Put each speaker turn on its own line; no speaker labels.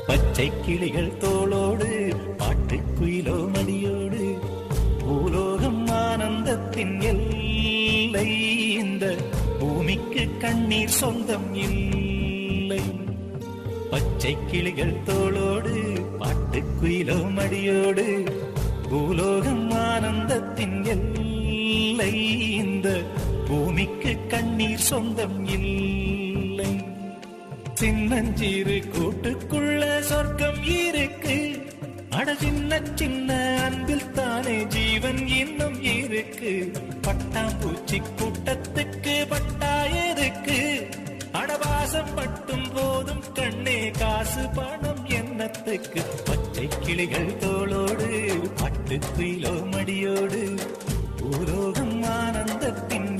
பச்சை கிளிகள் தோளோடு பாட்டுக்குயிலோ மடியோடு பூலோகம் ஆனந்தத்தின் எல்லை. இந்த பூமிக்கு கண்ணீர் சொந்தம் இல்லை. பச்சை கிளிகள் தோளோடு பாட்டுக்குயிலோ மடியோடு பூலோகம் ஆனந்தத்தின் எல்லை. இந்த பூமிக்கு கண்ணீர் சொந்தம் இல்லை. சின்னஞ்சீரு கூட்டுக்குள்ள சொர்க்கம் இருக்கு. அட சின்ன சின்ன அன்பில் தானே ஜீவன் இன்னும் இருக்கு. பட்டாம்பூச்சி கூட்டத்துக்கு பட்டா எதுக்கு? அடவாசம் பட்டும் போதும் கண்ணே காசு பணம் என்னத்துக்கு? பச்சை கிளிகள் தோளோடு பட்டுக்குயிலோ மடியோடு பூலோகம் ஆனந்தத்தின்